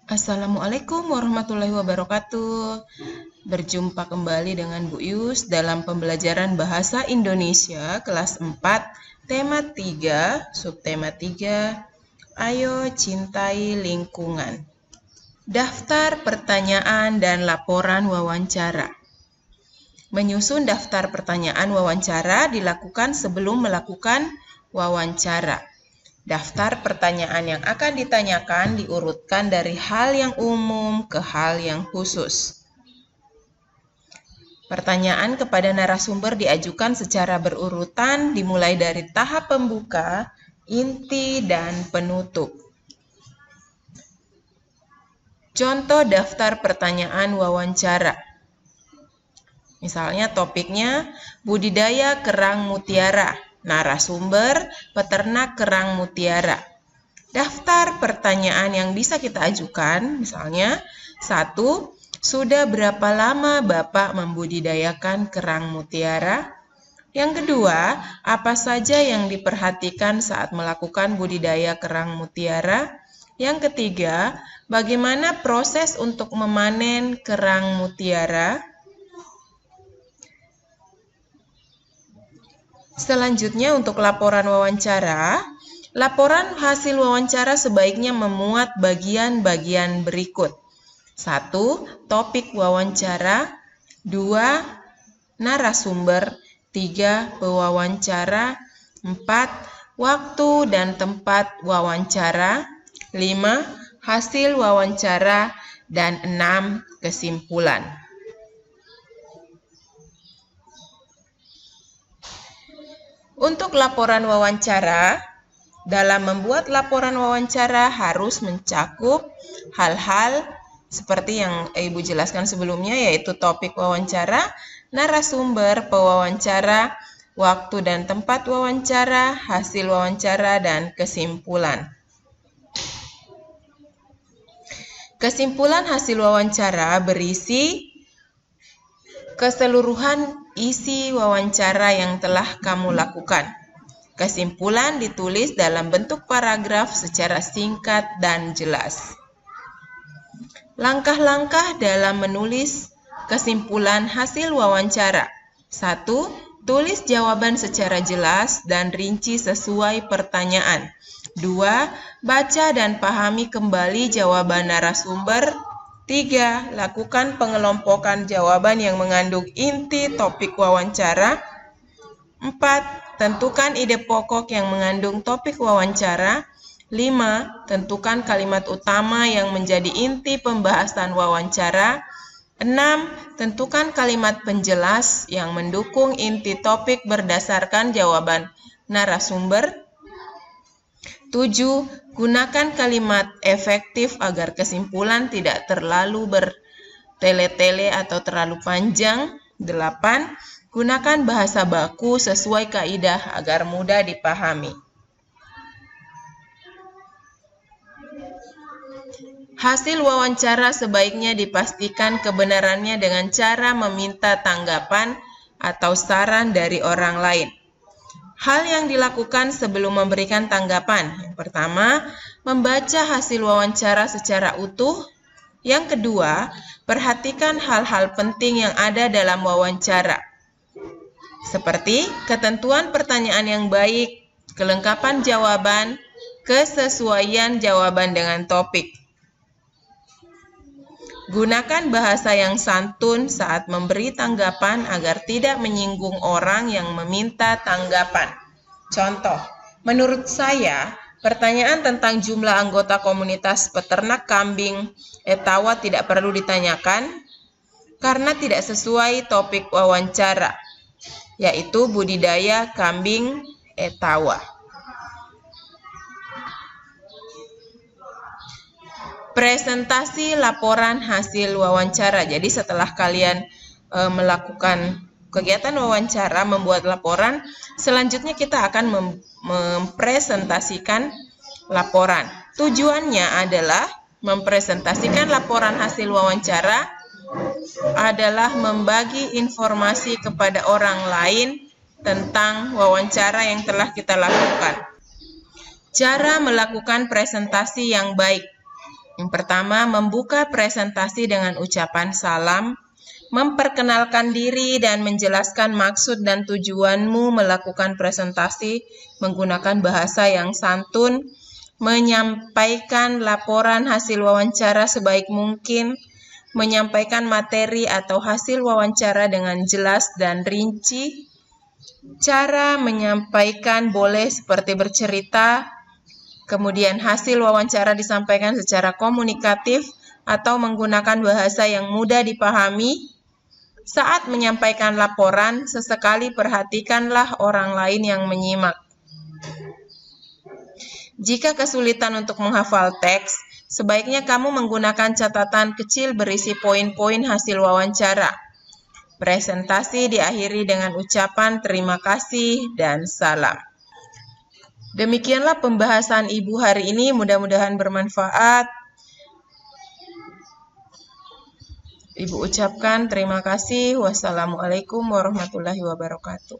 Assalamualaikum warahmatullahi wabarakatuh. Berjumpa kembali dengan Bu Yus dalam pembelajaran Bahasa Indonesia kelas 4, tema 3, subtema 3, Ayo Cintai Lingkungan. Daftar pertanyaan dan laporan wawancara. Menyusun daftar pertanyaan wawancara dilakukan sebelum melakukan wawancara. Daftar pertanyaan yang akan ditanyakan diurutkan dari hal yang umum ke hal yang khusus. Pertanyaan kepada narasumber diajukan secara berurutan dimulai dari tahap pembuka, inti, dan penutup. Contoh daftar pertanyaan wawancara. Misalnya topiknya budidaya kerang mutiara. Narasumber, peternak kerang mutiara. Daftar pertanyaan yang bisa kita ajukan, misalnya 1. Sudah berapa lama Bapak membudidayakan kerang mutiara? Yang kedua, apa saja yang diperhatikan saat melakukan budidaya kerang mutiara? Yang ketiga, bagaimana proses untuk memanen kerang mutiara? Selanjutnya untuk laporan wawancara, laporan hasil wawancara sebaiknya memuat bagian-bagian berikut. 1. Topik wawancara. 2. Narasumber. 3. Pewawancara. 4. Waktu dan tempat wawancara. 5. Hasil wawancara. Dan 6. Kesimpulan. Untuk laporan wawancara, dalam membuat laporan wawancara harus mencakup hal-hal seperti yang Ibu jelaskan sebelumnya, yaitu topik wawancara, narasumber pewawancara, waktu dan tempat wawancara, hasil wawancara, dan kesimpulan. Kesimpulan hasil wawancara berisi keseluruhan isi wawancara yang telah kamu lakukan. Kesimpulan ditulis dalam bentuk paragraf secara singkat dan jelas. Langkah-langkah dalam menulis kesimpulan hasil wawancara. 1. Tulis jawaban secara jelas dan rinci sesuai pertanyaan. 2. Baca dan pahami kembali jawaban narasumber. 3. Lakukan pengelompokan jawaban yang mengandung inti topik wawancara. 4. Tentukan ide pokok yang mengandung topik wawancara. 5. Tentukan kalimat utama yang menjadi inti pembahasan wawancara. 6. Tentukan kalimat penjelas yang mendukung inti topik berdasarkan jawaban narasumber. 7. Gunakan kalimat efektif agar kesimpulan tidak terlalu bertele-tele atau terlalu panjang. 8. Gunakan bahasa baku sesuai kaidah agar mudah dipahami. Hasil wawancara sebaiknya dipastikan kebenarannya dengan cara meminta tanggapan atau saran dari orang lain. Hal yang dilakukan sebelum memberikan tanggapan. Yang pertama, membaca hasil wawancara secara utuh. Yang kedua, perhatikan hal-hal penting yang ada dalam wawancara. Seperti ketentuan pertanyaan yang baik, kelengkapan jawaban, kesesuaian jawaban dengan topik. Gunakan bahasa yang santun saat memberi tanggapan agar tidak menyinggung orang yang meminta tanggapan. Contoh, menurut saya, pertanyaan tentang jumlah anggota komunitas peternak kambing Etawa tidak perlu ditanyakan karena tidak sesuai topik wawancara, yaitu budidaya kambing Etawa. Presentasi laporan hasil wawancara. Jadi setelah kalian melakukan kegiatan wawancara, membuat laporan, selanjutnya kita akan mempresentasikan laporan. Tujuannya adalah mempresentasikan laporan hasil wawancara adalah membagi informasi kepada orang lain tentang wawancara yang telah kita lakukan. Cara melakukan presentasi yang baik. Yang pertama, membuka presentasi dengan ucapan salam, memperkenalkan diri dan menjelaskan maksud dan tujuanmu melakukan presentasi menggunakan bahasa yang santun, menyampaikan laporan hasil wawancara sebaik mungkin, menyampaikan materi atau hasil wawancara dengan jelas dan rinci. Cara menyampaikan boleh seperti bercerita, kemudian hasil wawancara disampaikan secara komunikatif atau menggunakan bahasa yang mudah dipahami. Saat menyampaikan laporan, sesekali perhatikanlah orang lain yang menyimak. Jika kesulitan untuk menghafal teks, sebaiknya kamu menggunakan catatan kecil berisi poin-poin hasil wawancara. Presentasi diakhiri dengan ucapan terima kasih dan salam. Demikianlah pembahasan Ibu hari ini, mudah-mudahan bermanfaat. Ibu ucapkan terima kasih. Wassalamualaikum warahmatullahi wabarakatuh.